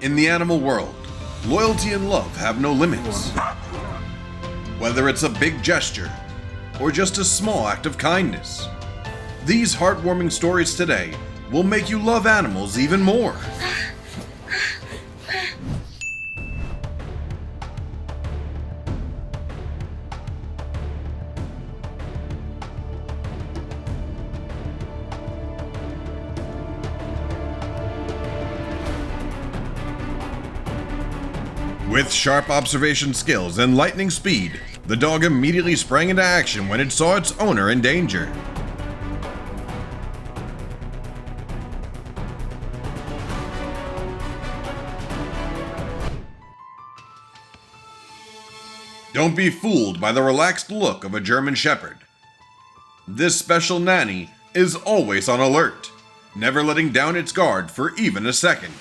In the animal world, loyalty and love have no limits. Whether it's a big gesture or just a small act of kindness, these heartwarming stories today will make you love animals even more. With sharp observation skills and lightning speed, the dog immediately sprang into action when it saw its owner in danger. Don't be fooled by the relaxed look of a German Shepherd. This special nanny is always on alert, never letting down its guard for even a second.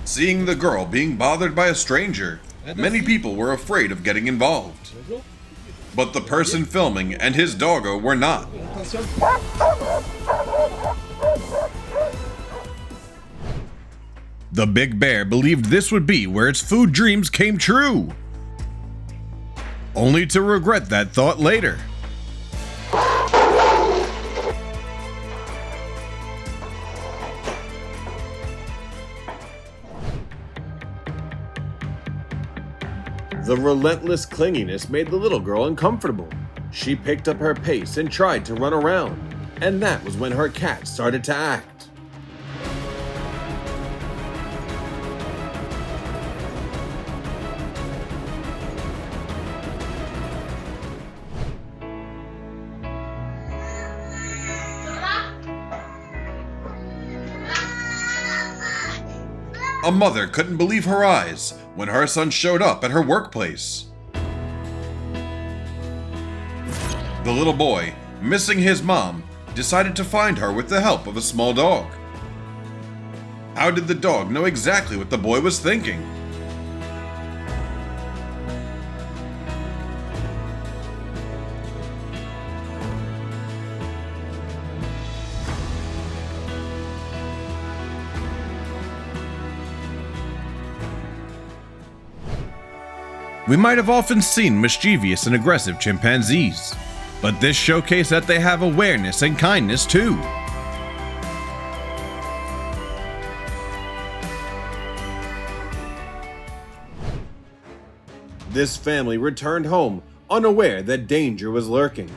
Seeing the girl being bothered by a stranger, many people were afraid of getting involved. But the person filming and his doggo were not. The big bear believed this would be where its food dreams came true, only to regret that thought later. The relentless clinginess made the little girl uncomfortable. She picked up her pace and tried to run around, and that was when her cat started to act. A mother couldn't believe her eyes when her son showed up at her workplace. The little boy, missing his mom, decided to find her with the help of a small dog. How did the dog know exactly what the boy was thinking? We might have often seen mischievous and aggressive chimpanzees, but this showcased that they have awareness and kindness too. This family returned home unaware that danger was lurking.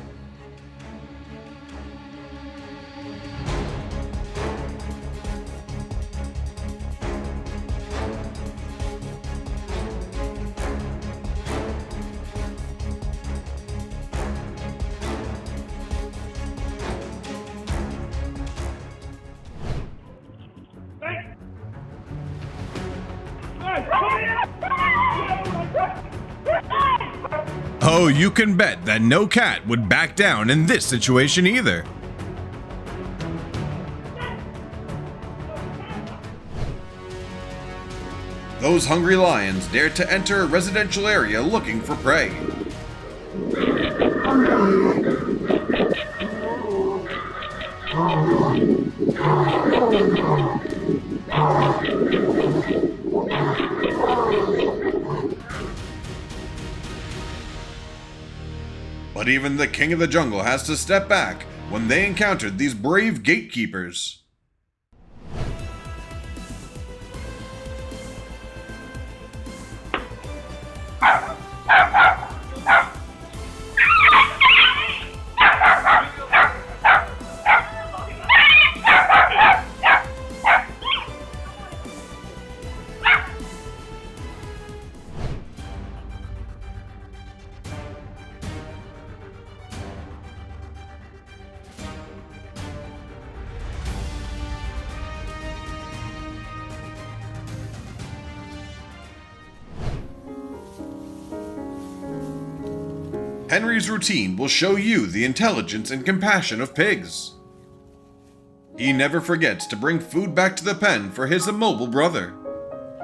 Oh, you can bet that no cat would back down in this situation either. Those hungry lions dared to enter a residential area looking for prey. But even the king of the jungle has to step back when they encountered these brave gatekeepers. Henry's routine will show you the intelligence and compassion of pigs. He never forgets to bring food back to the pen for his immobile brother.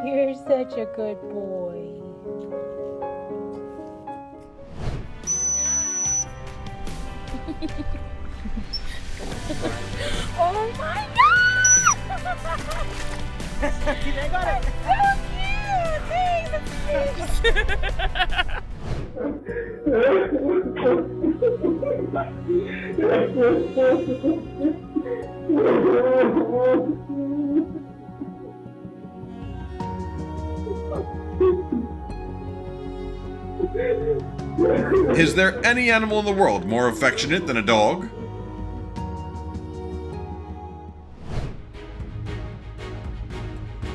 You're such a good boy. Oh my God! I got it. So cute! Thanks! Is there any animal in the world more affectionate than a dog?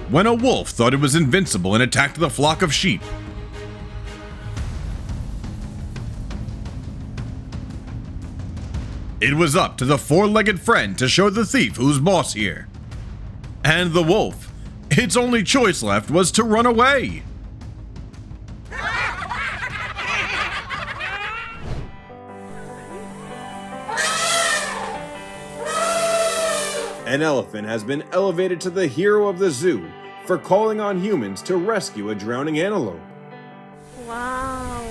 When a wolf thought it was invincible and attacked the flock of sheep, it was up to the four-legged friend to show the thief who's boss here. And the wolf, its only choice left was to run away. An elephant has been elevated to the hero of the zoo for calling on humans to rescue a drowning antelope. Wow!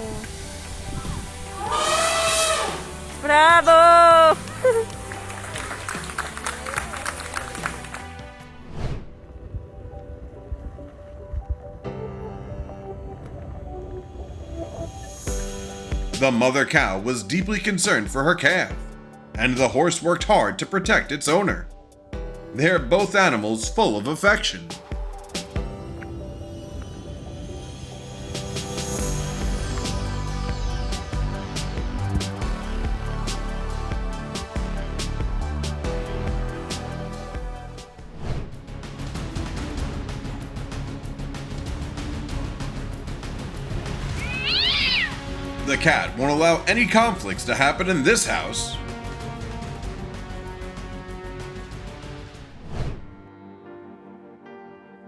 Bravo! The mother cow was deeply concerned for her calf, and the horse worked hard to protect its owner. They're both animals full of affection. The cat won't allow any conflicts to happen in this house.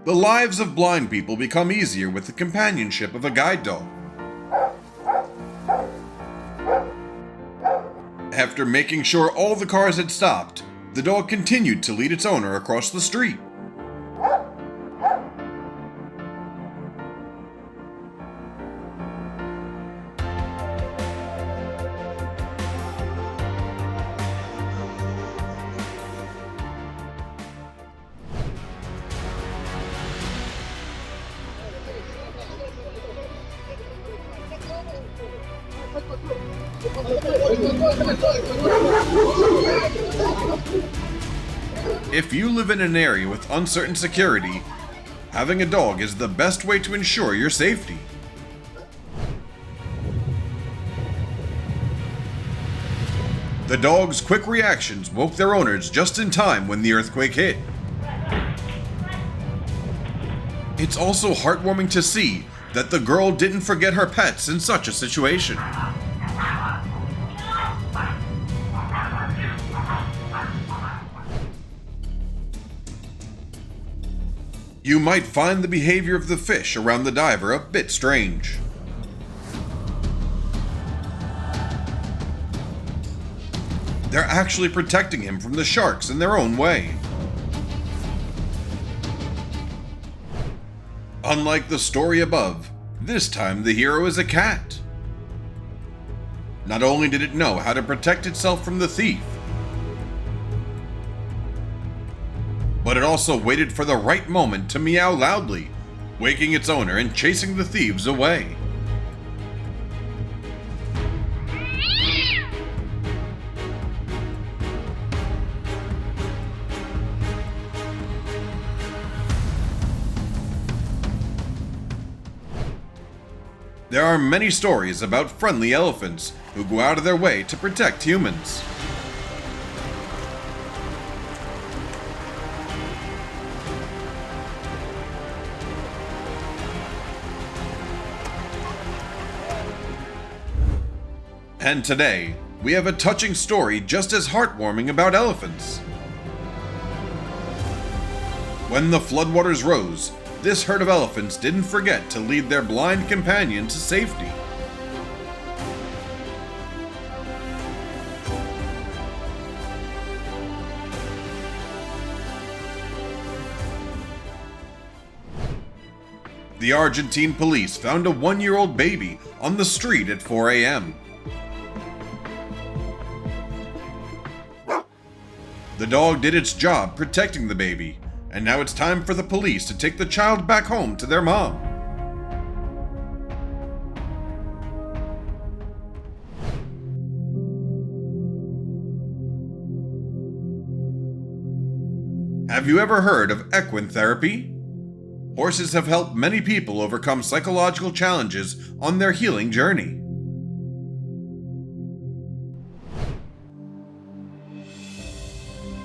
The lives of blind people become easier with the companionship of a guide dog. After making sure all the cars had stopped, the dog continued to lead its owner across the street. If you live in an area with uncertain security, having a dog is the best way to ensure your safety. The dog's quick reactions woke their owners just in time when the earthquake hit. It's also heartwarming to see that the girl didn't forget her pets in such a situation. You might find the behavior of the fish around the diver a bit strange. They're actually protecting him from the sharks in their own way. Unlike the story above, this time the hero is a cat. Not only did it know how to protect itself from the thief, but it also waited for the right moment to meow loudly, waking its owner and chasing the thieves away. There are many stories about friendly elephants who go out of their way to protect humans. And today, we have a touching story just as heartwarming about elephants. When the floodwaters rose, this herd of elephants didn't forget to lead their blind companion to safety. The Argentine police found a 1-year-old baby on the street at 4 a.m. The dog did its job protecting the baby, and now it's time for the police to take the child back home to their mom. Have you ever heard of equine therapy? Horses have helped many people overcome psychological challenges on their healing journey.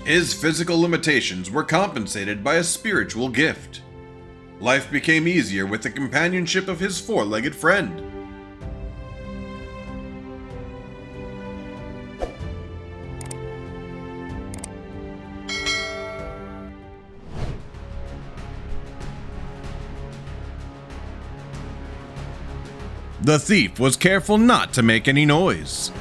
His physical limitations were compensated by a spiritual gift. Life became easier with the companionship of his four-legged friend. The thief was careful not to make any noise.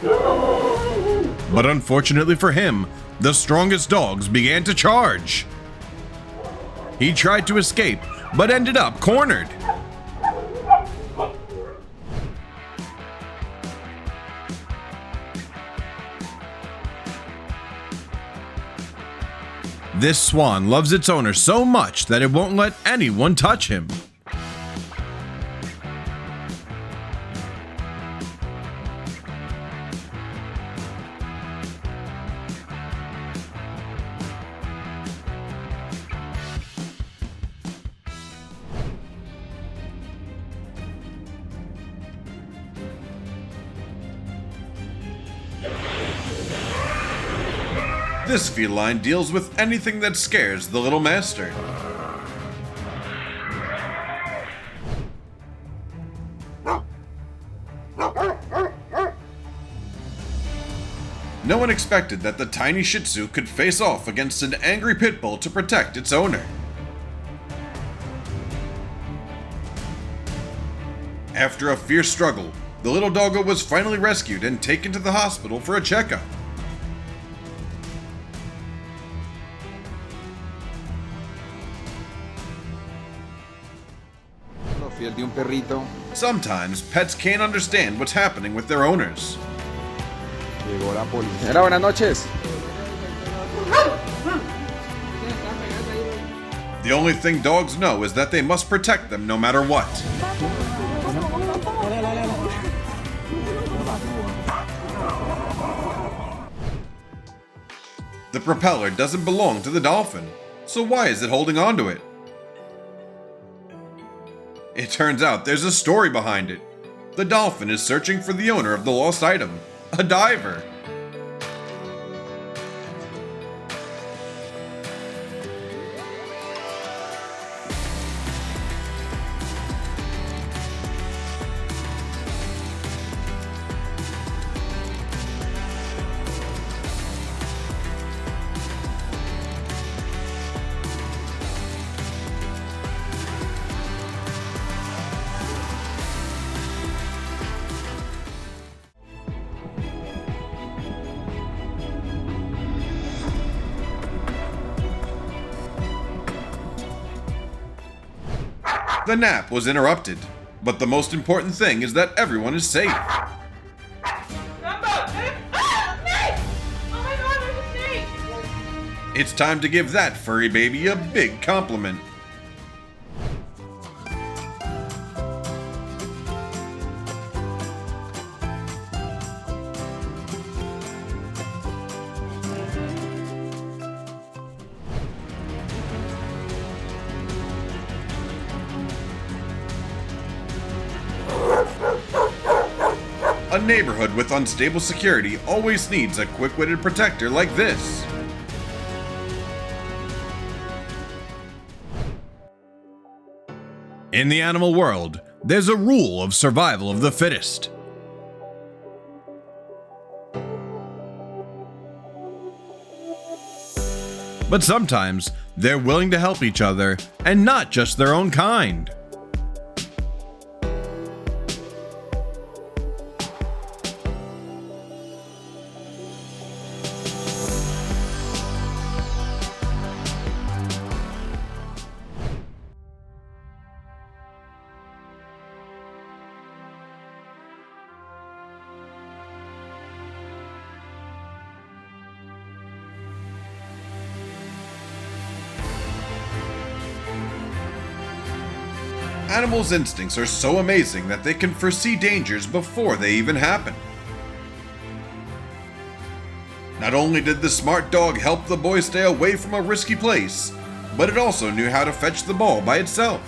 But unfortunately for him, the strongest dogs began to charge. He tried to escape, but ended up cornered. This swan loves its owner so much that it won't let anyone touch him. This feline deals with anything that scares the little master. No one expected that the tiny Shih Tzu could face off against an angry pit bull to protect its owner. After a fierce struggle, the little doggo was finally rescued and taken to the hospital for a checkup. Sometimes pets can't understand what's happening with their owners. Llegó la policía. Hola, buenas noches. The only thing dogs know is that they must protect them no matter what. The propeller doesn't belong to the dolphin, so why is it holding on to it? It turns out there's a story behind it. The dolphin is searching for the owner of the lost item, a diver. The nap was interrupted, but the most important thing is that everyone is safe. It's time to give that furry baby a big compliment. A neighborhood with unstable security always needs a quick-witted protector like this. In the animal world, there's a rule of survival of the fittest. But sometimes, they're willing to help each other, and not just their own kind. Animals' instincts are so amazing that they can foresee dangers before they even happen. Not only did the smart dog help the boy stay away from a risky place, but it also knew how to fetch the ball by itself.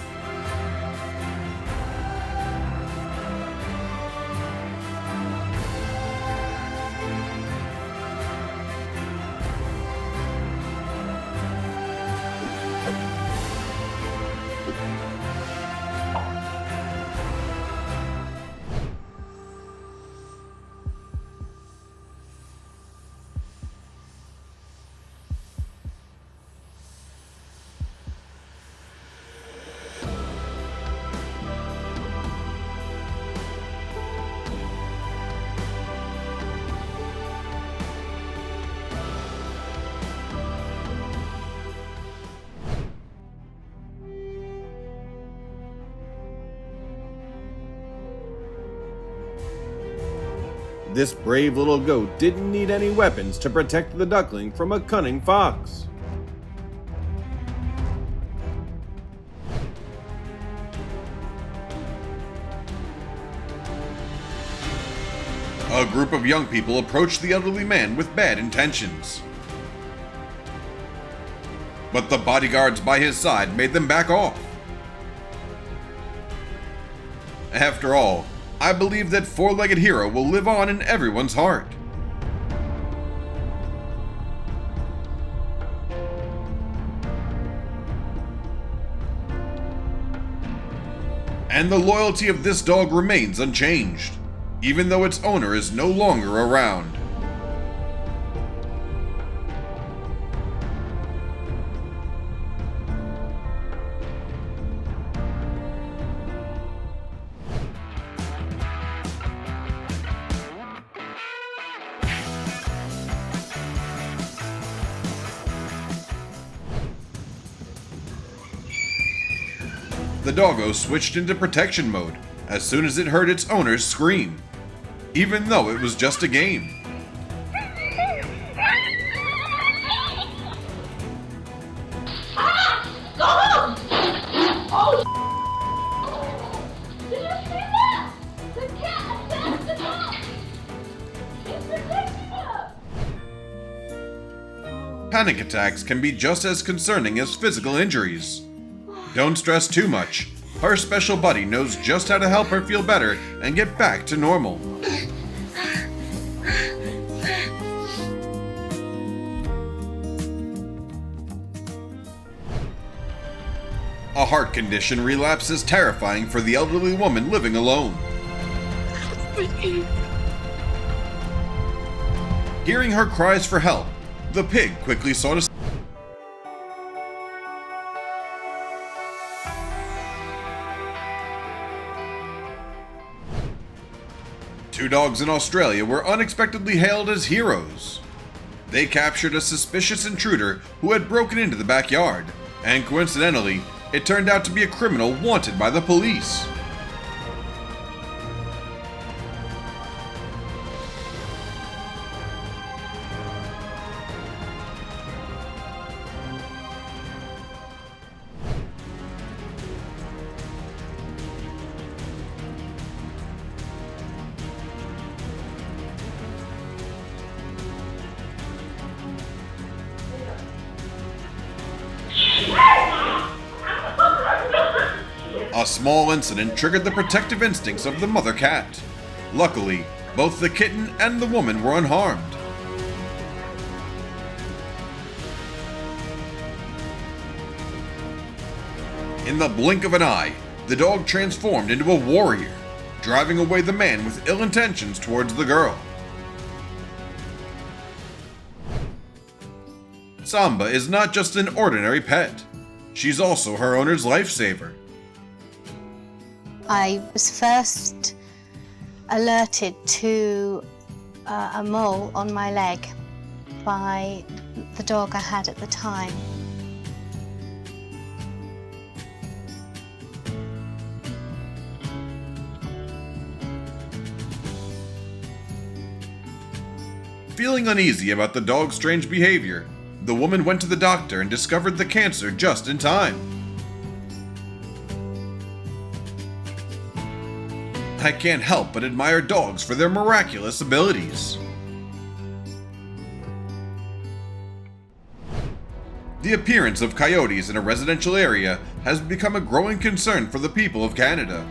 This brave little goat didn't need any weapons to protect the duckling from a cunning fox. A group of young people approached the elderly man with bad intentions. But the bodyguards by his side made them back off. After all, I believe that four-legged hero will live on in everyone's heart. And the loyalty of this dog remains unchanged, even though its owner is no longer around. The doggo switched into protection mode as soon as it heard its owner scream, even though it was just a game. Did you see that? The cat attacked the dog! He's protecting her! Panic attacks can be just as concerning as physical injuries. Don't stress too much. Her special buddy knows just how to help her feel better and get back to normal. A heart condition relapse is terrifying for the elderly woman living alone. Hearing her cries for help, the pig quickly sought a Two dogs in Australia were unexpectedly hailed as heroes. They captured a suspicious intruder who had broken into the backyard, and coincidentally, it turned out to be a criminal wanted by the police. A small incident triggered the protective instincts of the mother cat. Luckily, both the kitten and the woman were unharmed. In the blink of an eye, the dog transformed into a warrior, driving away the man with ill intentions towards the girl. Samba is not just an ordinary pet. She's also her owner's lifesaver. I was first alerted to a mole on my leg by the dog I had at the time. Feeling uneasy about the dog's strange behavior, the woman went to the doctor and discovered the cancer just in time. I can't help but admire dogs for their miraculous abilities. The appearance of coyotes in a residential area has become a growing concern for the people of Canada.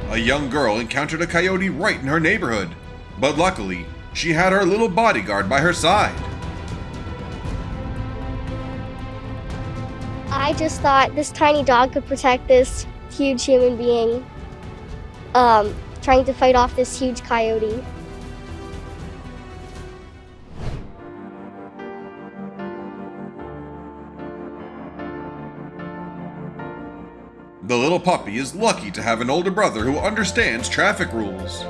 A young girl encountered a coyote right in her neighborhood, but luckily, she had her little bodyguard by her side. I just thought this tiny dog could protect this huge human being trying to fight off this huge coyote. The little puppy is lucky to have an older brother who understands traffic rules.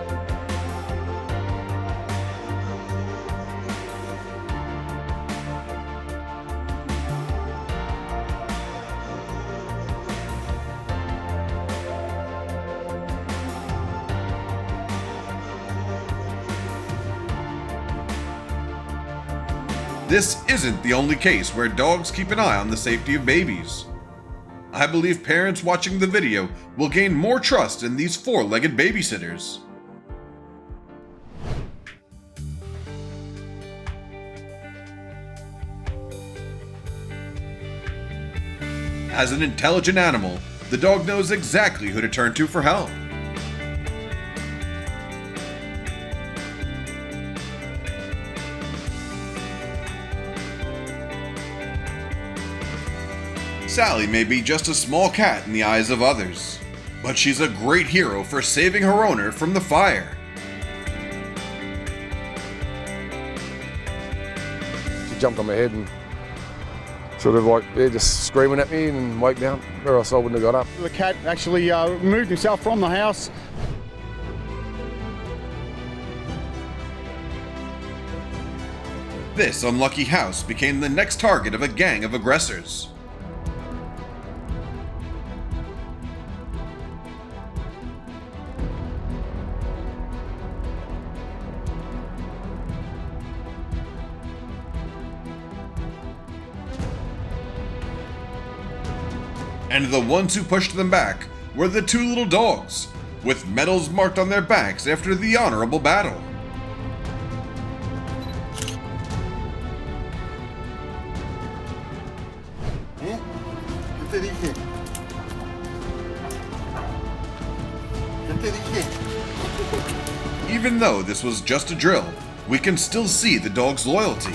This isn't the only case where dogs keep an eye on the safety of babies. I believe parents watching the video will gain more trust in these four-legged babysitters. As an intelligent animal, the dog knows exactly who to turn to for help. Sally may be just a small cat in the eyes of others, but she's a great hero for saving her owner from the fire. She jumped on my head and sort of like, yeah, just screaming at me and wake me up, or else I wouldn't have got up. The cat actually removed himself from the house. This unlucky house became the next target of a gang of aggressors. And the ones who pushed them back were the two little dogs, with medals marked on their backs after the honorable battle. Even though this was just a drill, we can still see the dog's loyalty.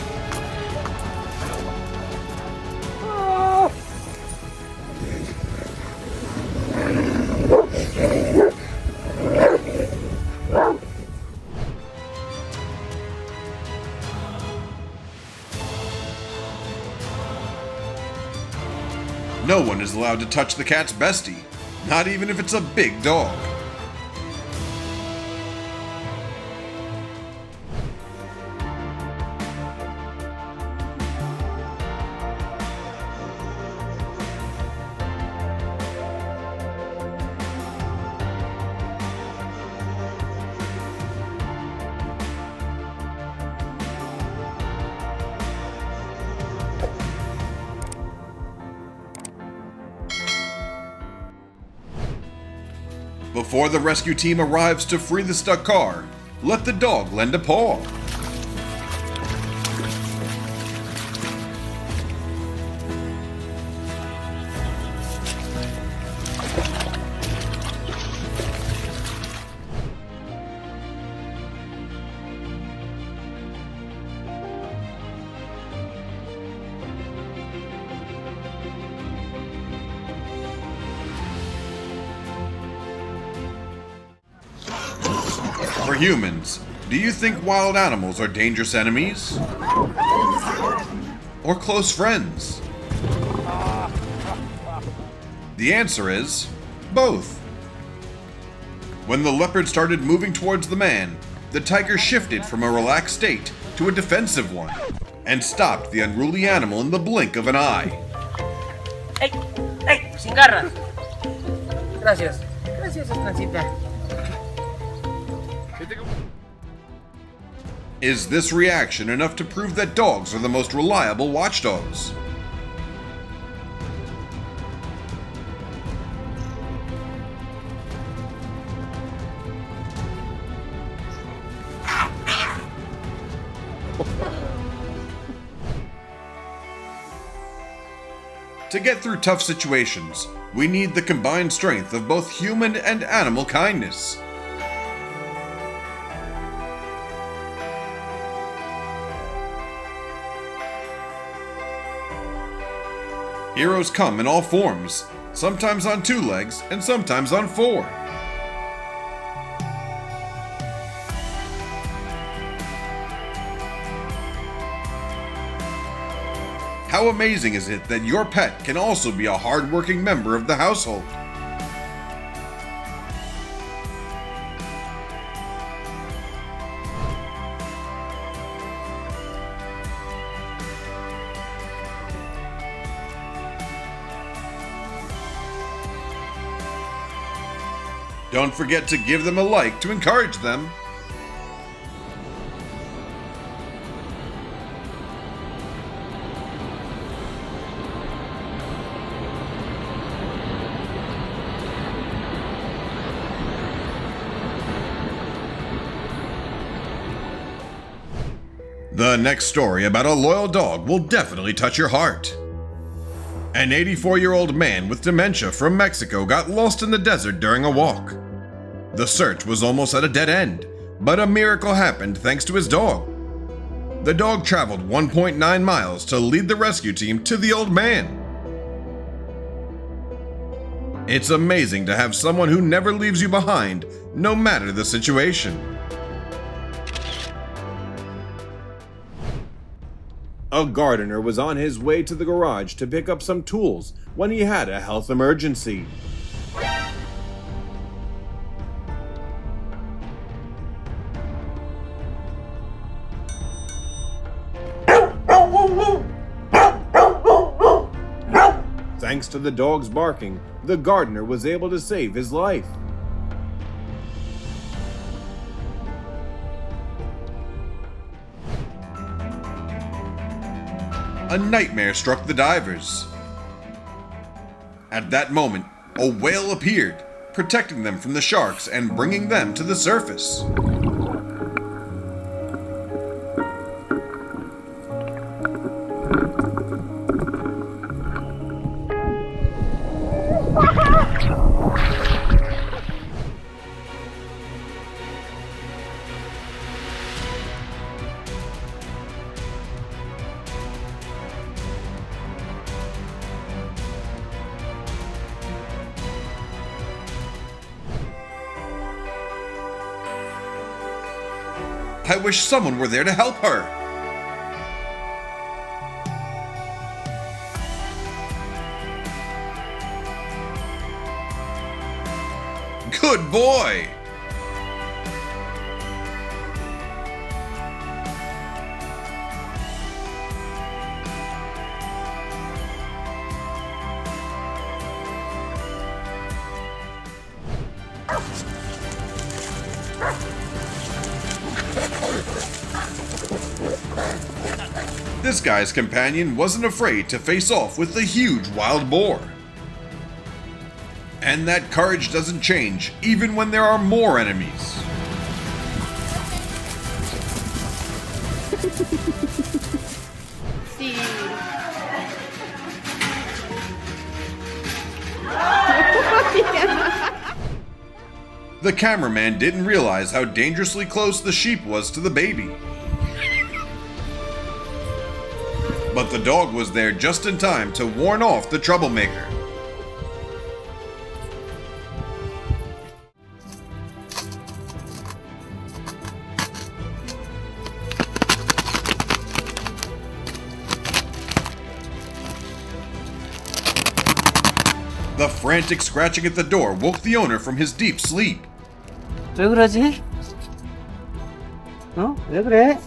No one is allowed to touch the cat's bestie, not even if it's a big dog. Before the rescue team arrives to free the stuck car, let the dog lend a paw. For humans, do you think wild animals are dangerous enemies? Or close friends? The answer is both. When the leopard started moving towards the man, the tiger shifted from a relaxed state to a defensive one and stopped the unruly animal in the blink of an eye. ¡Ey! ¡Ey! ¡Sin garras! Gracias. Gracias, Estrancita. Is this reaction enough to prove that dogs are the most reliable watchdogs? To get through tough situations, we need the combined strength of both human and animal kindness. Heroes come in all forms, sometimes on 2 legs and sometimes on 4. How amazing is it that your pet can also be a hard-working member of the household? Don't forget to give them a like to encourage them. The next story about a loyal dog will definitely touch your heart. An 84-year-old man with dementia from Mexico got lost in the desert during a walk. The search was almost at a dead end, but a miracle happened thanks to his dog. The dog traveled 1.9 miles to lead the rescue team to the old man. It's amazing to have someone who never leaves you behind, no matter the situation. A gardener was on his way to the garage to pick up some tools when he had a health emergency. Thanks to the dog's barking, the gardener was able to save his life. A nightmare struck the divers. At that moment, a whale appeared, protecting them from the sharks and bringing them to the surface. I wish someone were there to help her. Good boy! This guy's companion wasn't afraid to face off with the huge wild boar. And that courage doesn't change even when there are more enemies. The cameraman didn't realize how dangerously close the sheep was to the baby. But the dog was there just in time to warn off the troublemaker. The frantic scratching at the door woke the owner from his deep sleep. 왜 그러지? 어? 왜 그래?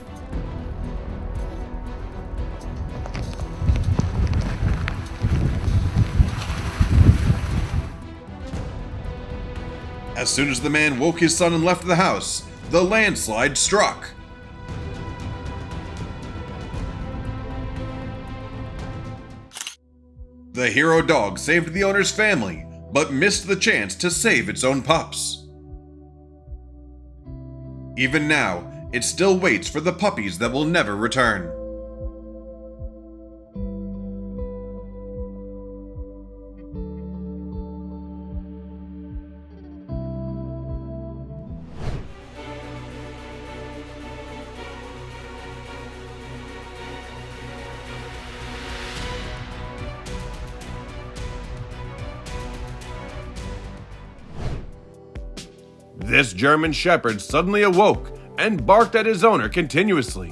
As soon as the man woke his son and left the house, the landslide struck. The hero dog saved the owner's family, but missed the chance to save its own pups. Even now, it still waits for the puppies that will never return. This German Shepherd suddenly awoke and barked at his owner continuously.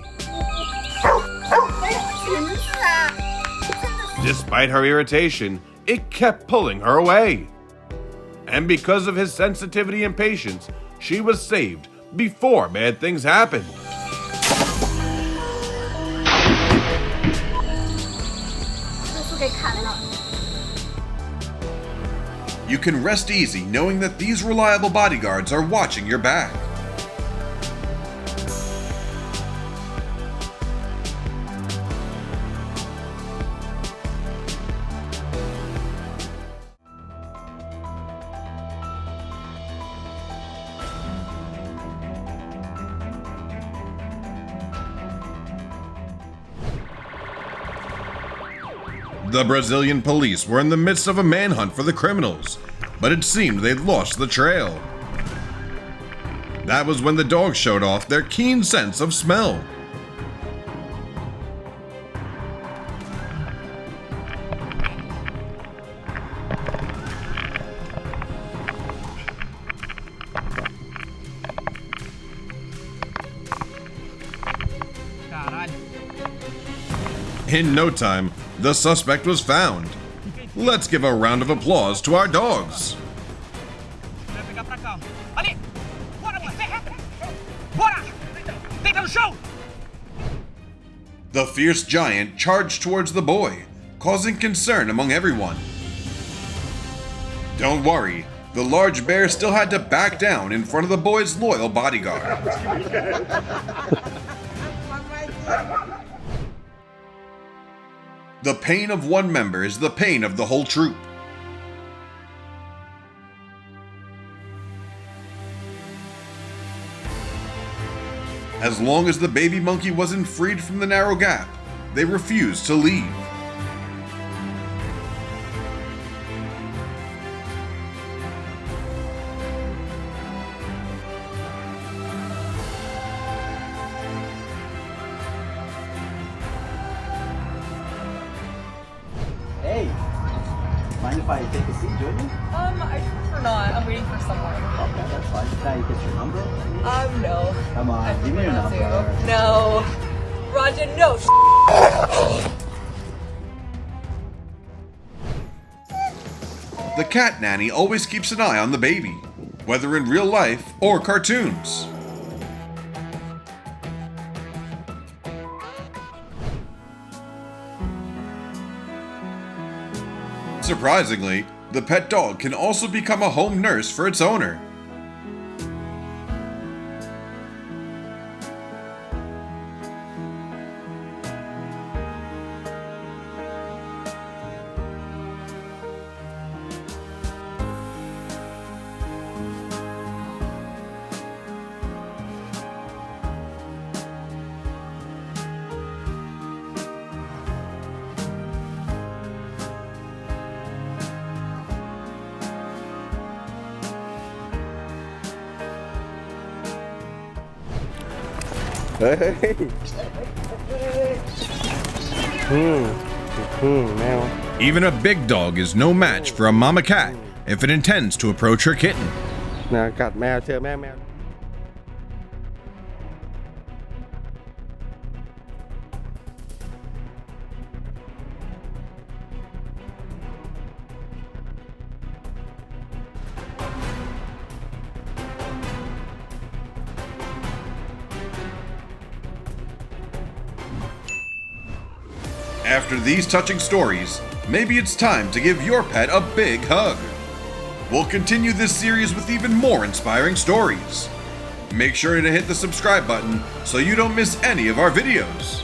Despite her irritation, it kept pulling her away. And because of his sensitivity and patience, she was saved before bad things happened. You can rest easy knowing that these reliable bodyguards are watching your back. The Brazilian police were in the midst of a manhunt for the criminals, but it seemed they'd lost the trail. That was when the dogs showed off their keen sense of smell. In no time, the suspect was found. Let's give a round of applause to our dogs. The fierce giant charged towards the boy, causing concern among everyone. Don't worry, the large bear still had to back down in front of the boy's loyal bodyguard. The pain of one member is the pain of the whole troop. As long as the baby monkey wasn't freed from the narrow gap, they refused to leave. Hey, mind if I take a seat, join you? I prefer not. I'm waiting for someone. Okay, that's fine. Can I get your number? No. Come on, give me your number. No. Raja, no. The cat nanny always keeps an eye on the baby, whether in real life or cartoons. Surprisingly, the pet dog can also become a home nurse for its owner. Hey. Now. Even a big dog is no match for a mama cat if it intends to approach her kitten. Now got mad tail, mad. After these touching stories, maybe it's time to give your pet a big hug. We'll continue this series with even more inspiring stories. Make sure to hit the subscribe button so you don't miss any of our videos.